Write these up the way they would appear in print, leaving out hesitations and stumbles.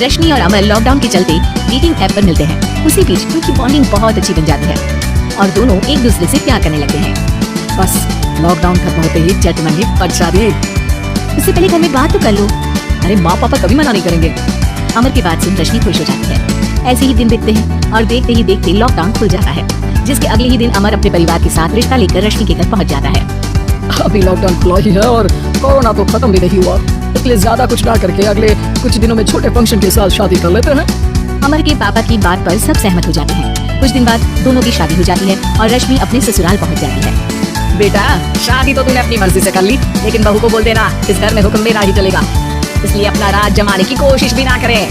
रश्मि और अमर लॉकडाउन के चलते डेटिंग ऐप पर मिलते हैं। उसी बीच उनकी बॉन्डिंग बहुत अच्छी बन जाती है और दोनों एक दूसरे से प्यार करने लगते हैं। बस लॉकडाउन खत्म होते ही चट में ही पट शादी। उससे पहले घर में बात तो कर लो। अरे माँ पापा कभी मना नहीं करेंगे। अमर की बात सुन रश्मि खुश हो जाती है। ऐसे ही दिन बीतते हैं और देखते ही देखते लॉकडाउन खुल जाता है, जिसके अगले ही दिन अमर अपने परिवार के साथ रिश्ता लेकर रश्मि के घर पहुंच जाता है। अभी लॉकडाउन खुला ही है और कोरोना तो खत्म भी नहीं हुआ, इसलिए ज्यादा कुछ ना करके अगले कुछ दिनों में छोटे फंक्शन के साथ शादी कर लेते हैं। अमर के पापा की बात पर सब सहमत हो जाते हैं। कुछ दिन बाद दोनों की शादी हो जाती है और रश्मि अपने ससुराल पहुंच जाती है। बेटा शादी तो तूने अपनी मर्जी से कर ली, लेकिन बहू को बोल देना इस घर में हुक्म मेरा ही चलेगा, इसलिए अपना राज जमाने की कोशिश भी ना करे।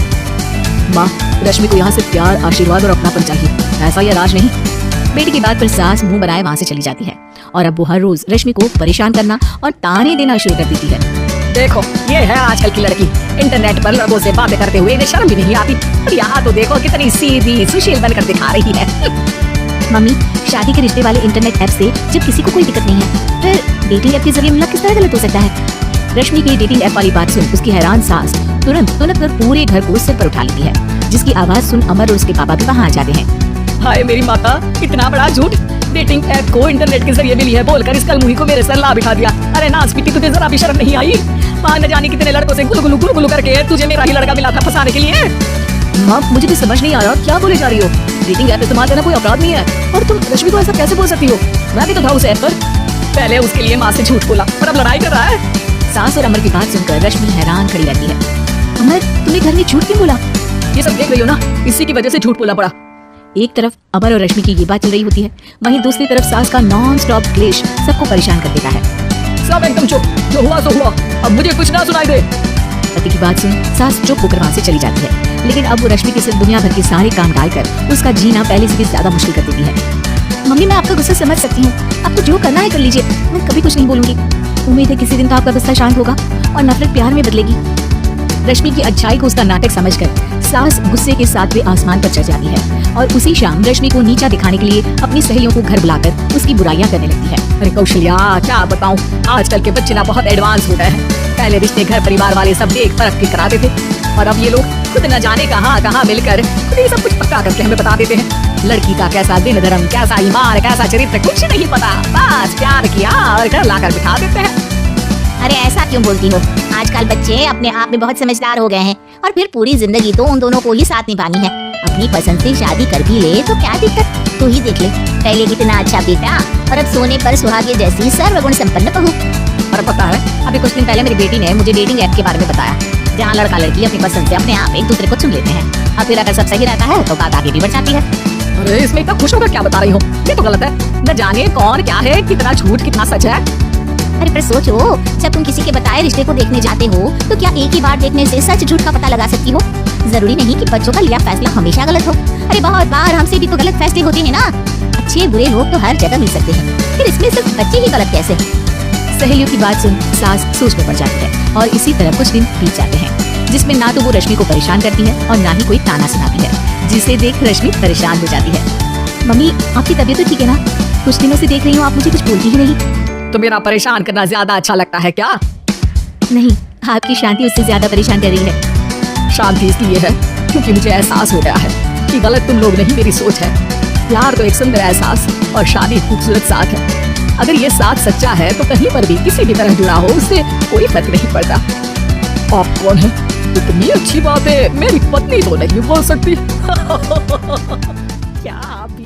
माँ रश्मि को यहाँ से प्यार आशीर्वाद और अपनापन चाहिए, ऐसा ये राज नहीं। बेटी की बात पर सास मुंह बनाए वहाँ से चली जाती है और अब वो हर रोज रश्मि को परेशान करना और ताने देना शुरू कर देती है। देखो ये है आजकल की लड़की, इंटरनेट पर लड़कों से बातें करते हुए इन्हें शर्म भी नहीं आती, और यहाँ तो देखो कितनी सीधी सुशील बनकर दिखा रही है। मम्मी शादी के रिश्ते वाले इंटरनेट ऐप से जब किसी को कोई दिक्कत नहीं है, फिर डेटिंग ऐप के जरिए मिलना किस तरह गलत हो सकता है? रश्मि की डेटिंग ऐप वाली बात सुन उसकी हैरान सास तुरंत कर पूरे घर को सिर पर उठा लेती है, जिसकी आवाज सुन अमर और उसके पापा भी वहाँ आ जाते हैं। हाय मेरी माता, इतना बड़ा झूठ! डेटिंग ऐप को इंटरनेट के जरिए मिली है बोलकर इस कलमुही को मेरे सर ला बिठा दिया। अरे नास पिटी, तुझे जरा भी शर्म नहीं आई? मां न जाने कितने लड़कों से गुलगुलू करके तुझे मेरा ही लड़का मिला था फंसाने के लिए। माँ मुझे भी समझ नहीं आ रहा क्या बोले जा रही हो। डेटिंग ऐप इस्तेमाल करना कोई अपराध नहीं है और तुम रश्मि को ऐसा कैसे बोल सकती हो? मैं भी तो था उस ऐप पर। पहले उसके लिए माँ से झूठ बोला और अब लड़ाई कर रहा है। सास और अमर की बात सुनकर रश्मि हैरान खड़ी रहती है। अमर तुमने घर में झूठ क्यों बोला? ये सब देख रही हो ना, इसी की वजह से झूठ बोला पड़ा। एक तरफ अमर और रश्मि की ये बात चल रही होती है, वहीं दूसरी तरफ सास का नॉन स्टॉप क्लेश सबको परेशान कर देता है। सब एकदम चुप, जो हुआ सो हुआ, अब मुझे कुछ ना सुनाई दे। पति की बात सुन सास चुप होकर वहाँ से चली जाती है, लेकिन अब वो रश्मि के सिर्फ दुनिया भर के सारे काम डालकर उसका जीना पहले से भी ज्यादा मुश्किल कर देती है। मम्मी मैं आपका गुस्सा समझ सकती हूँ, आपको जो करना है कर लीजिए, मैं कभी कुछ नहीं बोलूंगी। उम्मीद है किसी दिन तो आपका गुस्सा शांत होगा और नफरत प्यार में बदलेगी। रश्मि की अच्छाई को उसका नाटक समझकर सास गुस्से के साथ वे आसमान पर चढ़ जाती है और उसी शाम रश्मि को नीचा दिखाने के लिए अपनी सहेलियों को घर बुलाकर उसकी बुराइयां करने लगती है। अरे कौशल्या क्या बताऊं, आजकल के बच्चे ना बहुत एडवांस हो गए हैं। पहले रिश्ते घर परिवार वाले सब देख परख के कराते थे, और अब ये लोग खुद न जाने कहाँ मिलकर खुद ही सब कुछ पक्का करके हमें बता देते हैं। लड़की का कैसा दिन धर्म, कैसा ईमान, कैसा चरित्र कुछ नहीं पता, बस प्यार किया और घर लाकर बिठा देते हैं। अरे ऐसा क्यों बोलती हो? आजकल बच्चे अपने आप में बहुत समझदार हो गए हैं और फिर पूरी जिंदगी तो उन दोनों को ही साथ निभानी है। अपनी पसंद से शादी कर भी ले तो क्या दिक्कत, तू ही देख ले, पहले कितना अच्छा बेटा और अब सोने पर सुहागे जैसी सर्वगुण संपन्न बहू। और पता है अभी कुछ दिन पहले मेरी बेटी ने मुझे डेटिंग ऐप के बारे में बताया, जहाँ लड़का लड़की अपनी पसंद से अपने आप एक दूसरे को चुन लेते हैं और फिर अगर सब सही रहता है तो बात आगे भी बढ़ जाती है। अरे इसमें इतना खुश होकर क्या बता रही हो? ये तो गलत है। न जाने कौन क्या है, कितना झूठ कितना सच है। अरे पर सोचो, जब तुम किसी के बताए रिश्ते को देखने जाते हो तो क्या एक ही बार देखने से सच झूठ का पता लगा सकती हो? जरूरी नहीं कि बच्चों का लिया फैसला हमेशा गलत हो। अरे बहुत बार हमसे भी तो गलत फैसले होते हैं ना। अच्छे बुरे लोग तो हर जगह मिल सकते हैं, फिर इसमें सिर्फ बच्चे ही गलत कैसे? सहेलियों की बात सुन सास सोच में पड़ जाती है और इसी तरह कुछ दिन बीत जाते हैं, जिसमें ना तो वो रश्मि को परेशान करती है और ना ही कोई ताना सुनाती है, जिसे देख रश्मि परेशान हो जाती है। मम्मी आपकी तबीयत तो ठीक है ना? कुछ दिनों से देख रही हूँ आप मुझे कुछ बोलती ही नहीं। तो मेरा परेशान करना ज्यादा अच्छा लगता है क्या? नहीं, आपकी शांति उससे ज्यादा परेशान कर रही है। शांति इसलिए है क्योंकि मुझे एहसास हो गया है कि गलत तुम लोग नहीं मेरी सोच है। प्यार तो एक सुंदर एहसास और शादी खूबसूरत साथ है। अगर ये साथ सच्चा है तो कहीं पर भी किसी भी तरह जुड़ा हो उससे कोई फर्क नहीं पड़ता। आप कौन है? इतनी अच्छी बात है मेरी पत्नी तो नहीं बोल सकती। क्या आप भी